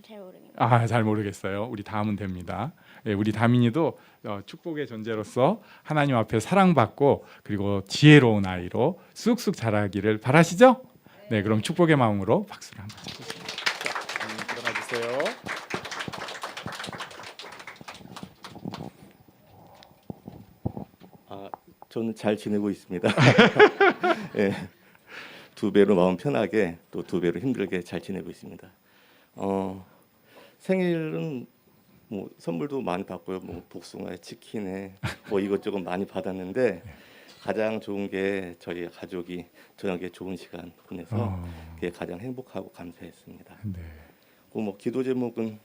잘 모르겠네요. 잘 모르겠어요. 우리 다음은 됩니다. 예, 우리 다민이도 축복의 존재로서 하나님 앞에 사랑받고 그리고 지혜로운 아이로 쑥쑥 자라기를 바라시죠? 네, 그럼 축복의 마음으로 박수를 한번 쳐주세요. 일어나 주세요. 저는 잘 지내고 있습니다. 예, 두 배로 마음 편하게 또 두 배로 힘들게 잘 지내고 있습니다. 생일은 뭐 선물도 많이 받고요. 뭐 복숭아에 치킨에 뭐 이것저것 많이 받았는데 가장 좋은 게 저희 가족이 저녁에 좋은 시간 보내서 그게 가장 행복하고 감사했습니다. 네. 뭐 기도 제목은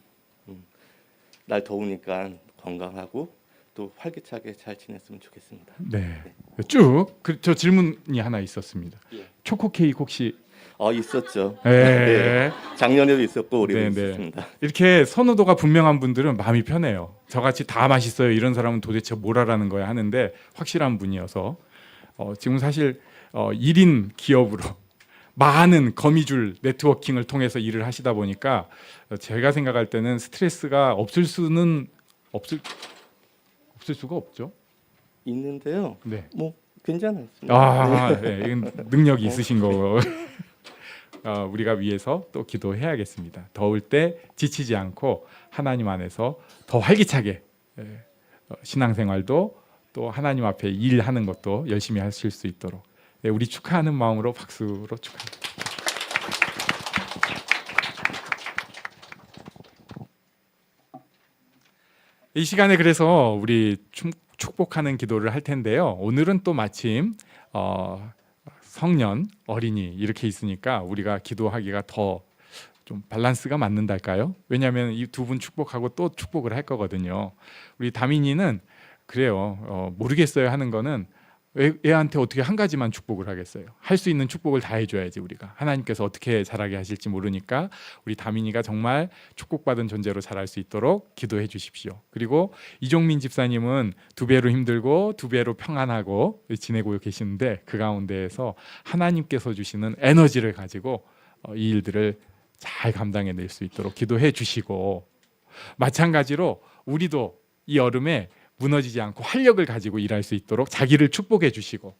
날 더우니까 건강하고 또 활기차게 잘 지냈으면 좋겠습니다. 네. 쭉. 저 질문이 하나 있었습니다. 예. 초코 케이크 혹시? 있었죠. 네. 네. 작년에도 있었고 올해도 네. 있었습니다. 이렇게 선호도가 분명한 분들은 마음이 편해요. 저같이 다 맛있어요 이런 사람은 도대체 뭘 하라는 거야 하는데 확실한 분이어서 지금 사실 1인 기업으로 많은 거미줄 네트워킹을 통해서 일을 하시다 보니까 제가 생각할 때는 스트레스가 없을 수가 없죠. 있는데요. 네. 뭐 괜찮았습니다. 네. 이건 능력이 있으신 거고 우리가 위해서 또 기도해야겠습니다. 더울 때 지치지 않고 하나님 안에서 더 활기차게 신앙생활도 또 하나님 앞에 일하는 것도 열심히 하실 수 있도록 우리 축하하는 마음으로 박수로 축하합니다. 이 시간에 그래서 우리 축복하는 기도를 할 텐데요. 오늘은 또 마침 성년, 어린이 이렇게 있으니까 우리가 기도하기가 더 좀 밸런스가 맞는달까요? 왜냐하면 이 두 분 축복하고 또 축복을 할 거거든요. 우리 다민이는 그래요. 모르겠어요 하는 거는 애한테 어떻게 한 가지만 축복을 하겠어요. 할 수 있는 축복을 다 해줘야지 우리가. 하나님께서 어떻게 자라게 하실지 모르니까 우리 다민이가 정말 축복받은 존재로 자랄 수 있도록 기도해 주십시오. 그리고 이종민 집사님은 두 배로 힘들고 두 배로 평안하고 지내고 계시는데 그 가운데에서 하나님께서 주시는 에너지를 가지고 이 일들을 잘 감당해낼 수 있도록 기도해 주시고 마찬가지로 우리도 이 여름에 무너지지 않고 활력을 가지고 일할 수 있도록 자기를 축복해 주시고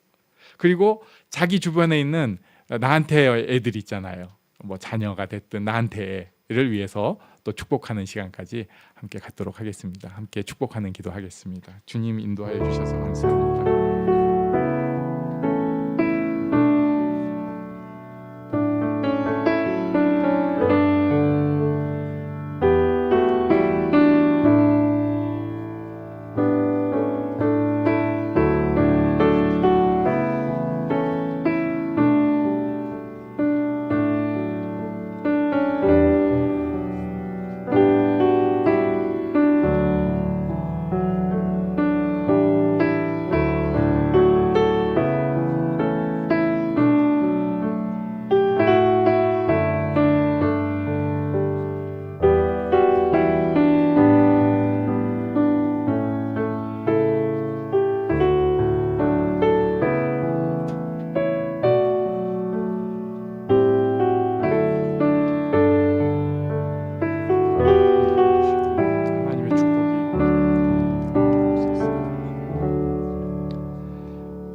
그리고 자기 주변에 있는 나한테 애들 있잖아요. 뭐 자녀가 됐든 나한테를 위해서 또 축복하는 시간까지 함께 갖도록 하겠습니다. 함께 축복하는 기도하겠습니다. 주님 인도하여 주셔서 감사합니다.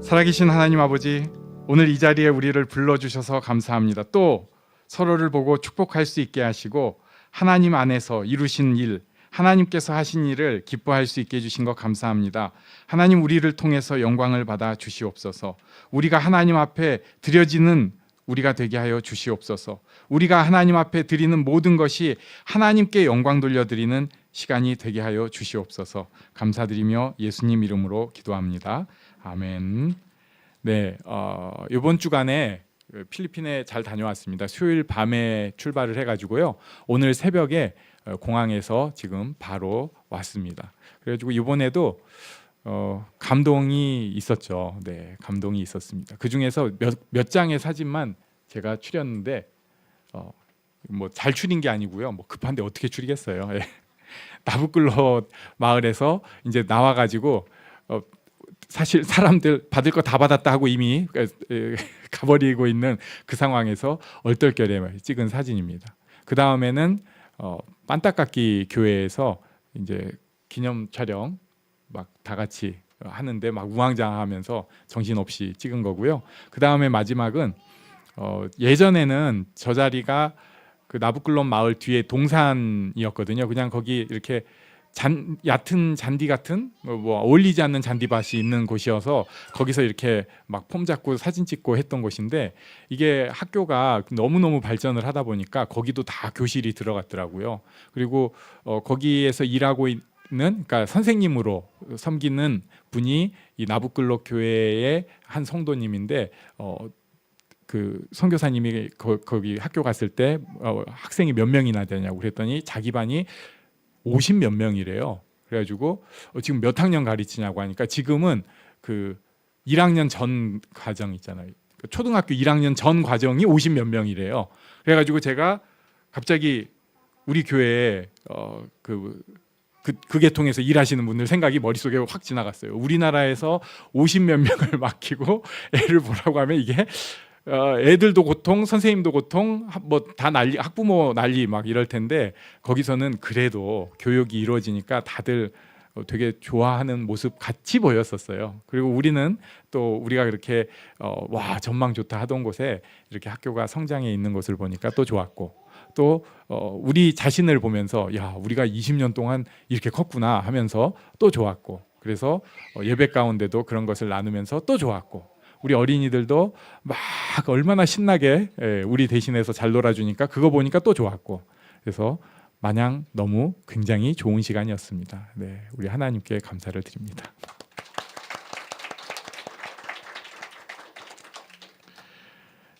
살아계신 하나님 아버지, 오늘 이 자리에 우리를 불러주셔서 감사합니다. 또 서로를 보고 축복할 수 있게 하시고 하나님 안에서 이루신 일, 하나님께서 하신 일을 기뻐할 수 있게 해주신 것 감사합니다. 하나님 우리를 통해서 영광을 받아 주시옵소서. 우리가 하나님 앞에 드려지는 우리가 되게 하여 주시옵소서. 우리가 하나님 앞에 드리는 모든 것이 하나님께 영광 돌려드리는 시간이 되게 하여 주시옵소서. 감사드리며 예수님 이름으로 기도합니다. 아멘. 네, 이번 주간에 필리핀에 잘 다녀왔습니다. 수요일 밤에 출발을 해가지고요. 오늘 새벽에 공항에서 지금 바로 왔습니다. 그래가지고 이번에도 감동이 있었죠. 네, 감동이 있었습니다. 그 중에서 몇 장의 사진만 제가 추렸는데 뭐 잘 추린 게 아니고요. 뭐 급한데 어떻게 추리겠어요? 나부클로 마을에서 이제 나와가지고 사실 사람들 받을 거 다 받았다 하고 이미 가버리고 있는 그 상황에서 얼떨결에 찍은 사진입니다. 그 다음에는 빤딱깎이 교회에서 이제 기념 촬영 막 다 같이 하는데 막 우왕좌왕하면서 정신없이 찍은 거고요. 그 다음에 마지막은 예전에는 저 자리가 그 나부클론 마을 뒤에 동산이었거든요. 그냥 거기 이렇게 얕은 잔디 같은 뭐 어울리지 않는 잔디밭이 있는 곳이어서 거기서 이렇게 막 폼 잡고 사진 찍고 했던 곳인데, 이게 학교가 너무너무 발전을 하다 보니까 거기도 다 교실이 들어갔더라고요. 그리고 거기에서 일하고 있는, 그러니까 선생님으로 섬기는 분이 이 나부클록 교회의 한 성도님인데, 그 선교사님이 거기 학교 갔을 때 학생이 몇 명이나 되냐고 그랬더니 자기 반이 50 몇 명이래요. 그래가지고 지금 몇 학년 가르치냐고 하니까 지금은 그 1학년 전 과정 있잖아요. 초등학교 1학년 전 과정이 50 몇 명이래요. 그래가지고 제가 갑자기 우리 교회에 그 계통에서 일하시는 분들 생각이 머릿속에 확 지나갔어요. 우리나라에서 50 몇 명을 맡기고 애를 보라고 하면 이게 애들도 고통, 선생님도 고통, 뭐 다 난리, 학부모 난리 막 이럴 텐데, 거기서는 그래도 교육이 이루어지니까 다들 되게 좋아하는 모습 같이 보였었어요. 그리고 우리는 또 우리가 그렇게 와 전망 좋다 하던 곳에 이렇게 학교가 성장해 있는 것을 보니까 또 좋았고, 또 우리 자신을 보면서 야 우리가 20년 동안 이렇게 컸구나 하면서 또 좋았고, 그래서 예배 가운데도 그런 것을 나누면서 또 좋았고, 우리 어린이들도 막 얼마나 신나게 우리 대신해서 잘 놀아주니까 그거 보니까 또 좋았고, 그래서 마냥 너무 굉장히 좋은 시간이었습니다. 네, 우리 하나님께 감사를 드립니다.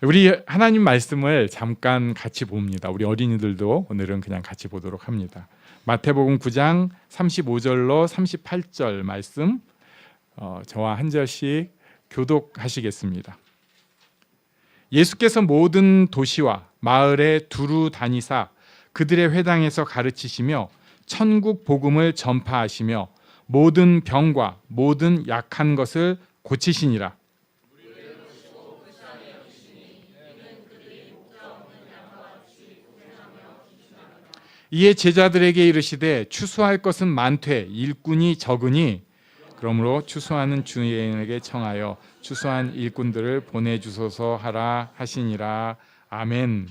우리 하나님 말씀을 잠깐 같이 봅니다. 우리 어린이들도 오늘은 그냥 같이 보도록 합니다. 마태복음 9장 35절로 38절 말씀, 저와 한 절씩 교독하시겠습니다. 예수께서 모든 도시와 마을에 두루 다니사 그들의 회당에서 가르치시며 천국 복음을 전파하시며 모든 병과 모든 약한 것을 고치시니라. 이에 제자들에게 이르시되 추수할 것은 많되 일꾼이 적으니 그러므로 추수하는 주인에게 청하여 추수한 일꾼들을 보내주소서 하라 하시니라. 아멘.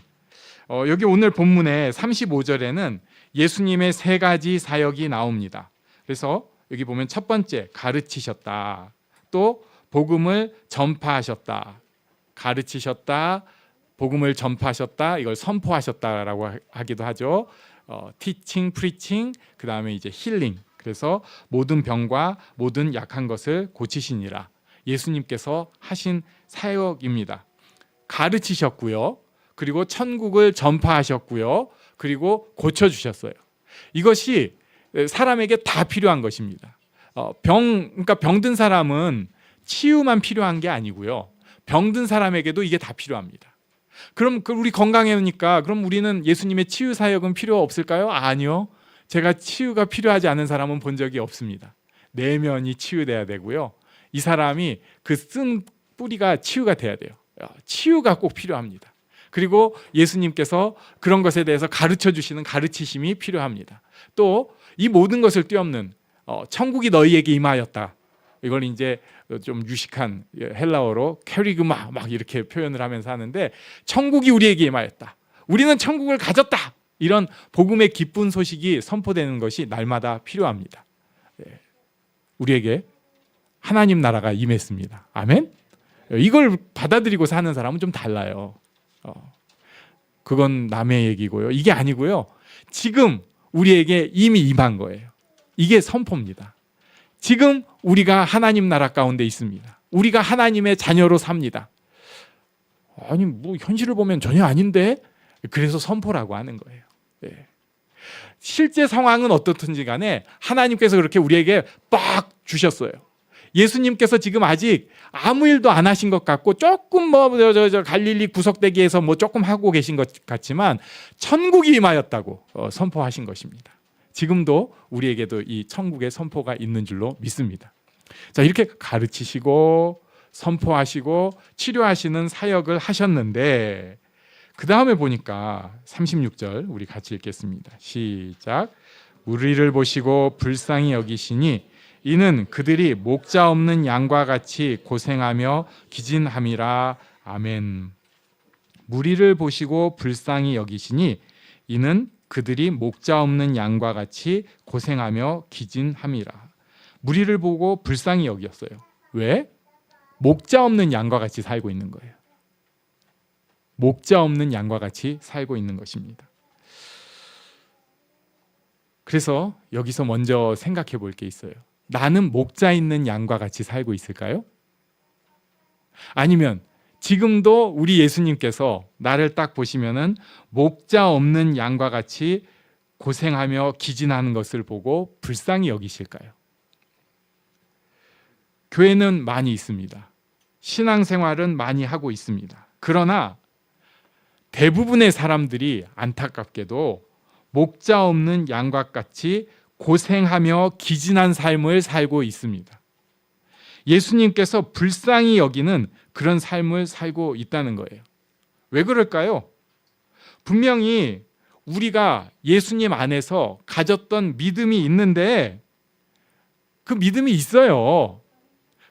여기 오늘 본문의 35절에는 예수님의 세 가지 사역이 나옵니다. 그래서 여기 보면 첫 번째 가르치셨다, 또 복음을 전파하셨다, 가르치셨다, 복음을 전파하셨다, 이걸 선포하셨다라고 하기도 하죠. 티칭, 프리칭, 그 다음에 이제 힐링. 그래서 모든 병과 모든 약한 것을 고치시니라. 예수님께서 하신 사역입니다. 가르치셨고요, 그리고 천국을 전파하셨고요, 그리고 고쳐주셨어요. 이것이 사람에게 다 필요한 것입니다. 그러니까 병든 사람은 치유만 필요한 게 아니고요, 병든 사람에게도 이게 다 필요합니다. 그럼 우리 건강해니까 그럼 우리는 예수님의 치유 사역은 필요 없을까요? 아니요. 제가 치유가 필요하지 않은 사람은 본 적이 없습니다. 내면이 치유돼야 되고요, 이 사람이 그 쓴 뿌리가 치유가 돼야 돼요. 치유가 꼭 필요합니다. 그리고 예수님께서 그런 것에 대해서 가르쳐 주시는 가르치심이 필요합니다. 또 이 모든 것을 뛰어넘는 천국이 너희에게 임하였다. 이걸 이제 좀 유식한 헬라어로 캐리그마 막 이렇게 표현을 하면서 하는데, 천국이 우리에게 임하였다, 우리는 천국을 가졌다, 이런 복음의 기쁜 소식이 선포되는 것이 날마다 필요합니다. 우리에게 하나님 나라가 임했습니다. 아멘. 이걸 받아들이고 사는 사람은 좀 달라요. 그건 남의 얘기고요, 이게 아니고요, 지금 우리에게 이미 임한 거예요. 이게 선포입니다. 지금 우리가 하나님 나라 가운데 있습니다. 우리가 하나님의 자녀로 삽니다. 아니 뭐 현실을 보면 전혀 아닌데, 그래서 선포라고 하는 거예요. 실제 상황은 어떻든지 간에 하나님께서 그렇게 우리에게 빡 주셨어요. 예수님께서 지금 아직 아무 일도 안 하신 것 같고, 조금 갈릴리 구석대기에서 뭐 조금 하고 계신 것 같지만 천국이 임하였다고 선포하신 것입니다. 지금도 우리에게도 이 천국의 선포가 있는 줄로 믿습니다. 자, 이렇게 가르치시고 선포하시고 치료하시는 사역을 하셨는데, 그 다음에 보니까 36절 우리 같이 읽겠습니다. 시작. 우리를 보시고 불쌍히 여기시니 이는 그들이 목자 없는 양과 같이 고생하며 기진함이라. 아멘. 무리를 보시고 불쌍히 여기시니 이는 그들이 목자 없는 양과 같이 고생하며 기진함이라. 무리를 보고 불쌍히 여겼어요. 왜? 목자 없는 양과 같이 살고 있는 거예요. 목자 없는 양과 같이 살고 있는 것입니다. 그래서 여기서 먼저 생각해 볼 게 있어요. 나는 목자 있는 양과 같이 살고 있을까요? 아니면 지금도 우리 예수님께서 나를 딱 보시면은 목자 없는 양과 같이 고생하며 기진하는 것을 보고 불쌍히 여기실까요? 교회는 많이 있습니다. 신앙생활은 많이 하고 있습니다. 그러나 대부분의 사람들이 안타깝게도 목자 없는 양과 같이 고생하며 기진한 삶을 살고 있습니다. 예수님께서 불쌍히 여기는 그런 삶을 살고 있다는 거예요. 왜 그럴까요? 분명히 우리가 예수님 안에서 가졌던 믿음이 있는데 그 믿음이 있어요.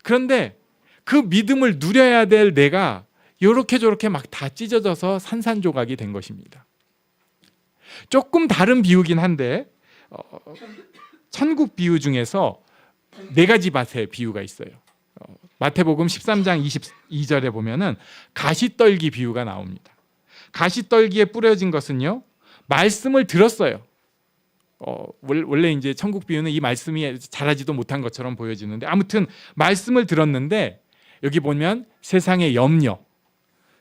그런데 그 믿음을 누려야 될 내가 이렇게 저렇게 막 다 찢어져서 산산조각이 된 것입니다. 조금 다른 비유긴 한데 천국 비유 중에서 4가지 밭의 비유가 있어요. 마태복음 13장 22절에 보면은 가시떨기 비유가 나옵니다. 가시떨기에 뿌려진 것은요, 말씀을 들었어요. 원래 이제 천국 비유는 이 말씀이 자라지도 못한 것처럼 보여지는데, 아무튼 말씀을 들었는데 여기 보면 세상의 염려,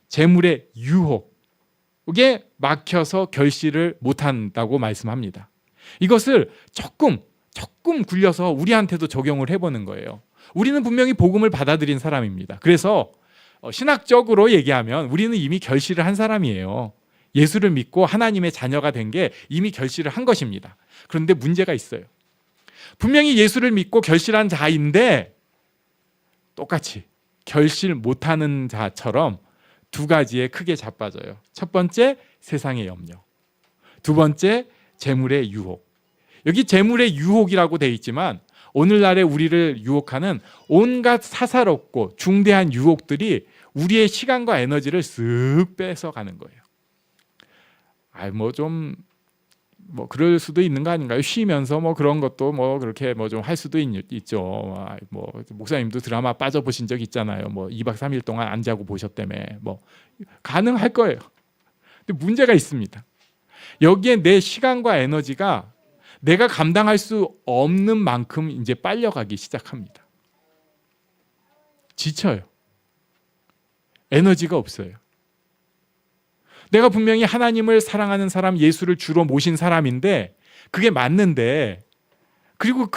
재물의 유혹에 막혀서 결실을 못한다고 말씀합니다. 이것을 조금 굴려서 우리한테도 적용을 해보는 거예요. 우리는 분명히 복음을 받아들인 사람입니다. 그래서 신학적으로 얘기하면 우리는 이미 결실을 한 사람이에요. 예수를 믿고 하나님의 자녀가 된 게 이미 결실을 한 것입니다. 그런데 문제가 있어요. 분명히 예수를 믿고 결실한 자인데 똑같이 결실 못하는 자처럼 2가지에 크게 자빠져요. 첫 번째, 세상의 염려. 2번째, 재물의 유혹. 여기 재물의 유혹이라고 되어 있지만 오늘날에 우리를 유혹하는 온갖 사사롭고 중대한 유혹들이 우리의 시간과 에너지를 쓱 뺏어가는 거예요. 그럴 수도 있는 거 아닌가요? 쉬면서 그런 것도 그렇게 좀 할 수도 있죠. 목사님도 드라마 빠져보신 적 있잖아요. 2박 3일 동안 안 자고 보셨다며. 가능할 거예요. 근데 문제가 있습니다. 여기에 내 시간과 에너지가 내가 감당할 수 없는 만큼 이제 빨려가기 시작합니다. 지쳐요. 에너지가 없어요. 내가 분명히 하나님을 사랑하는 사람, 예수를 주로 모신 사람인데 그게 맞는데, 그리고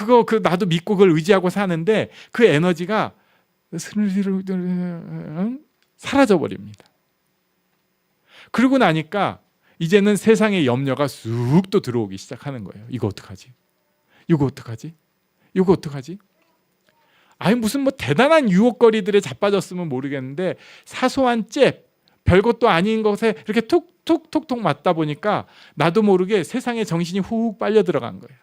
나도 믿고 그걸 의지하고 사는데 그 에너지가 사라져 버립니다. 그러고 나니까 이제는 세상의 염려가 쑥 또 들어오기 시작하는 거예요. 이거 어떡하지? 이거 어떡하지? 이거 어떡하지? 무슨 대단한 유혹거리들에 자빠졌으면 모르겠는데 사소한 잽, 별것도 아닌 것에 이렇게 툭툭툭툭 맞다 보니까 나도 모르게 세상에 정신이 훅 빨려 들어간 거예요.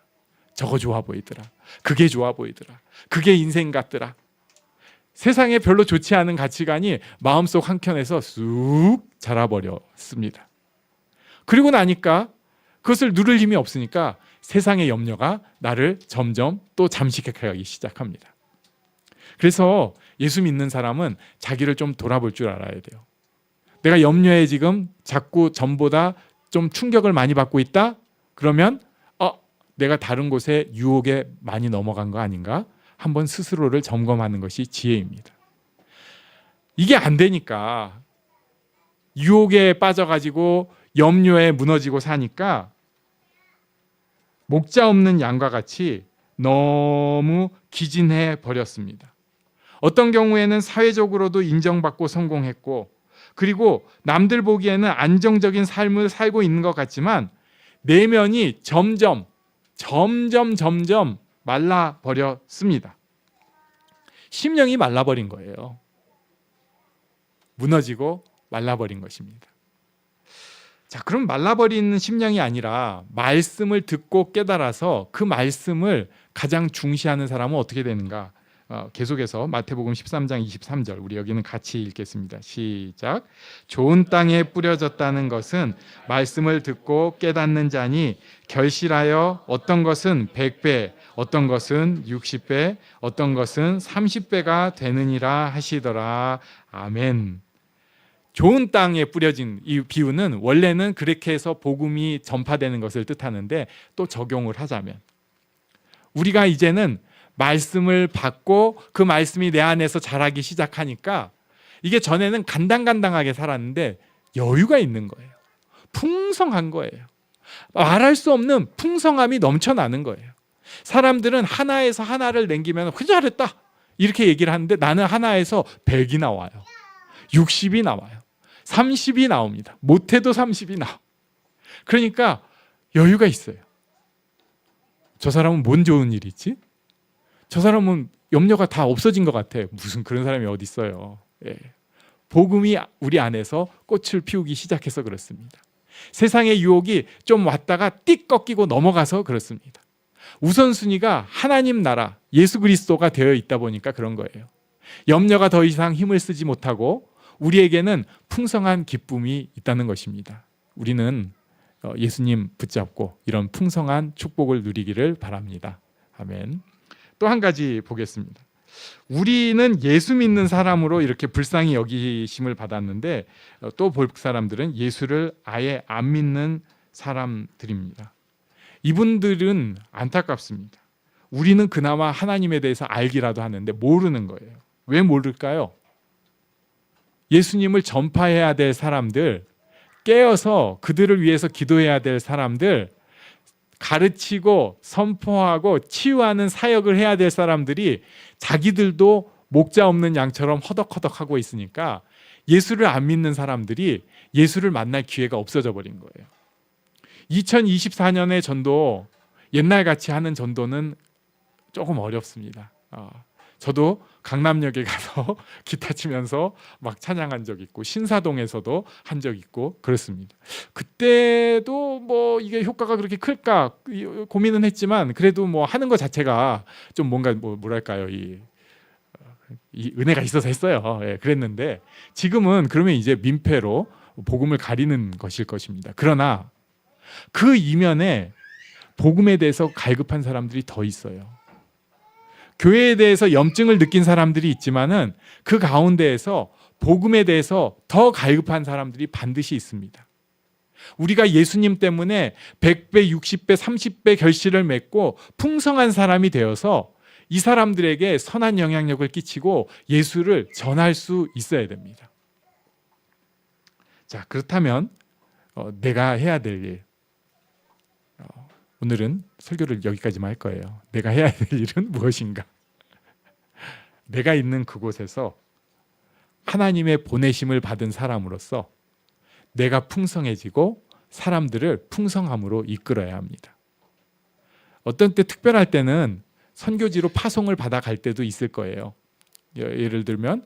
저거 좋아 보이더라. 그게 좋아 보이더라. 그게 인생 같더라. 세상에 별로 좋지 않은 가치관이 마음속 한켠에서 쑥 자라버렸습니다. 그리고 나니까 그것을 누를 힘이 없으니까 세상의 염려가 나를 점점 또 잠식해가기 시작합니다. 그래서 예수 믿는 사람은 자기를 좀 돌아볼 줄 알아야 돼요. 내가 염려에 지금 자꾸 전보다 좀 충격을 많이 받고 있다? 그러면 내가 다른 곳에 유혹에 많이 넘어간 거 아닌가? 한번 스스로를 점검하는 것이 지혜입니다. 이게 안 되니까 유혹에 빠져가지고 염려에 무너지고 사니까 목자 없는 양과 같이 너무 기진해 버렸습니다. 어떤 경우에는 사회적으로도 인정받고 성공했고, 그리고 남들 보기에는 안정적인 삶을 살고 있는 것 같지만 내면이 점점 말라버렸습니다. 심령이 말라버린 거예요. 무너지고 말라버린 것입니다. 자, 그럼 말라버리는 심령이 아니라 말씀을 듣고 깨달아서 그 말씀을 가장 중시하는 사람은 어떻게 되는가? 계속해서 마태복음 13장 23절 우리 여기는 같이 읽겠습니다. 시작. 좋은 땅에 뿌려졌다는 것은 말씀을 듣고 깨닫는 자니 결실하여 어떤 것은 100배, 어떤 것은 60배, 어떤 것은 30배가 되느니라 하시더라. 아멘. 좋은 땅에 뿌려진 이 비유는 원래는 그렇게 해서 복음이 전파되는 것을 뜻하는데 또 적용을 하자면 우리가 이제는 말씀을 받고 그 말씀이 내 안에서 자라기 시작하니까 이게 전에는 간당간당하게 살았는데 여유가 있는 거예요. 풍성한 거예요. 말할 수 없는 풍성함이 넘쳐나는 거예요. 사람들은 하나에서 하나를 남기면 잘했다 이렇게 얘기를 하는데 나는 하나에서 100이 나와요. 60이 나와요. 30이 나옵니다. 못해도 30이 나와. 그러니까 여유가 있어요. 저 사람은 뭔 좋은 일이 있지? 저 사람은 염려가 다 없어진 것 같아. 무슨 그런 사람이 어디 있어요. 예. 복음이 우리 안에서 꽃을 피우기 시작해서 그렇습니다. 세상의 유혹이 좀 왔다가 띡 꺾이고 넘어가서 그렇습니다. 우선순위가 하나님 나라 예수 그리스도가 되어 있다 보니까 그런 거예요. 염려가 더 이상 힘을 쓰지 못하고 우리에게는 풍성한 기쁨이 있다는 것입니다. 우리는 예수님 붙잡고 이런 풍성한 축복을 누리기를 바랍니다. 아멘. 또 한 가지 보겠습니다. 우리는 예수 믿는 사람으로 이렇게 불쌍히 여기심을 받았는데 또 볼 사람들은 예수를 아예 안 믿는 사람들입니다. 이분들은 안타깝습니다. 우리는 그나마 하나님에 대해서 알기라도 하는데 모르는 거예요. 왜 모를까요? 예수님을 전파해야 될 사람들, 깨어서 그들을 위해서 기도해야 될 사람들, 가르치고 선포하고 치유하는 사역을 해야 될 사람들이 자기들도 목자 없는 양처럼 허덕허덕하고 있으니까 예수를 안 믿는 사람들이 예수를 만날 기회가 없어져 버린 거예요. 2024년의 전도, 옛날같이 하는 전도는 조금 어렵습니다. 저도 강남역에 가서 기타 치면서 막 찬양한 적 있고 신사동에서도 한 적 있고 그렇습니다. 그때도 뭐 이게 효과가 그렇게 클까 고민은 했지만 그래도 뭐 하는 것 자체가 좀 뭔가 뭐랄까요 이 은혜가 있어서 했어요. 예, 그랬는데 지금은 그러면 이제 민폐로 복음을 가리는 것일 것입니다. 그러나 그 이면에 복음에 대해서 갈급한 사람들이 더 있어요. 교회에 대해서 염증을 느낀 사람들이 있지만은 그 가운데에서 복음에 대해서 더 갈급한 사람들이 반드시 있습니다. 우리가 예수님 때문에 100배, 60배, 30배 결실을 맺고 풍성한 사람이 되어서 이 사람들에게 선한 영향력을 끼치고 예수를 전할 수 있어야 됩니다. 자, 그렇다면 내가 해야 될 일, 오늘은 설교를 여기까지만 할 거예요. 내가 해야 될 일은 무엇인가? 내가 있는 그곳에서 하나님의 보내심을 받은 사람으로서 내가 풍성해지고 사람들을 풍성함으로 이끌어야 합니다. 어떤 때 특별할 때는 선교지로 파송을 받아갈 때도 있을 거예요. 예를 들면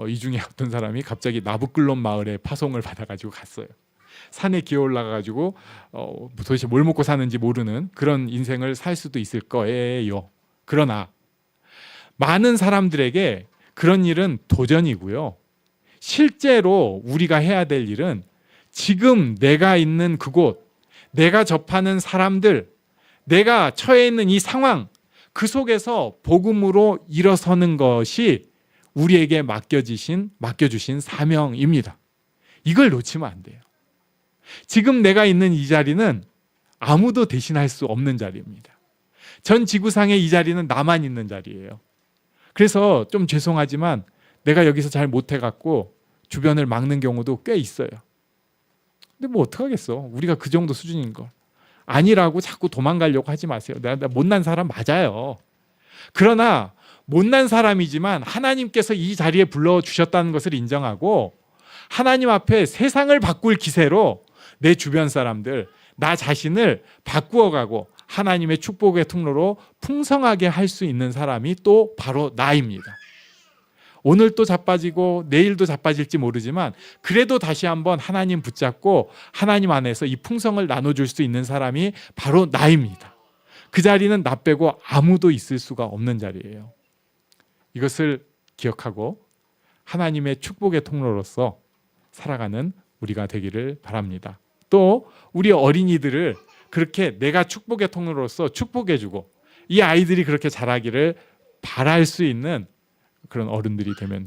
이 중에 어떤 사람이 갑자기 나부클론 마을에 파송을 받아가지고 갔어요. 산에 기어 올라가가지고 도대체 뭘 먹고 사는지 모르는 그런 인생을 살 수도 있을 거예요. 그러나 많은 사람들에게 그런 일은 도전이고요. 실제로 우리가 해야 될 일은 지금 내가 있는 그곳, 내가 접하는 사람들, 내가 처해 있는 이 상황, 그 속에서 복음으로 일어서는 것이 우리에게 맡겨주신 사명입니다. 이걸 놓치면 안 돼요. 지금 내가 있는 이 자리는 아무도 대신할 수 없는 자리입니다. 전 지구상의 이 자리는 나만 있는 자리예요. 그래서 좀 죄송하지만 내가 여기서 잘 못해갖고 주변을 막는 경우도 꽤 있어요. 근데 뭐 어떡하겠어. 우리가 그 정도 수준인 걸. 아니라고 자꾸 도망가려고 하지 마세요. 나 못난 사람 맞아요. 그러나 못난 사람이지만 하나님께서 이 자리에 불러주셨다는 것을 인정하고 하나님 앞에 세상을 바꿀 기세로 내 주변 사람들, 나 자신을 바꾸어가고 하나님의 축복의 통로로 풍성하게 할 수 있는 사람이 또 바로 나입니다. 오늘 또 자빠지고 내일도 자빠질지 모르지만 그래도 다시 한번 하나님 붙잡고 하나님 안에서 이 풍성을 나눠줄 수 있는 사람이 바로 나입니다. 그 자리는 나 빼고 아무도 있을 수가 없는 자리예요. 이것을 기억하고 하나님의 축복의 통로로서 살아가는 우리가 되기를 바랍니다. 또 우리 어린이들을 그렇게 내가 축복의 통로로서 축복해주고 이 아이들이 그렇게 자라기를 바랄 수 있는 그런 어른들이 되면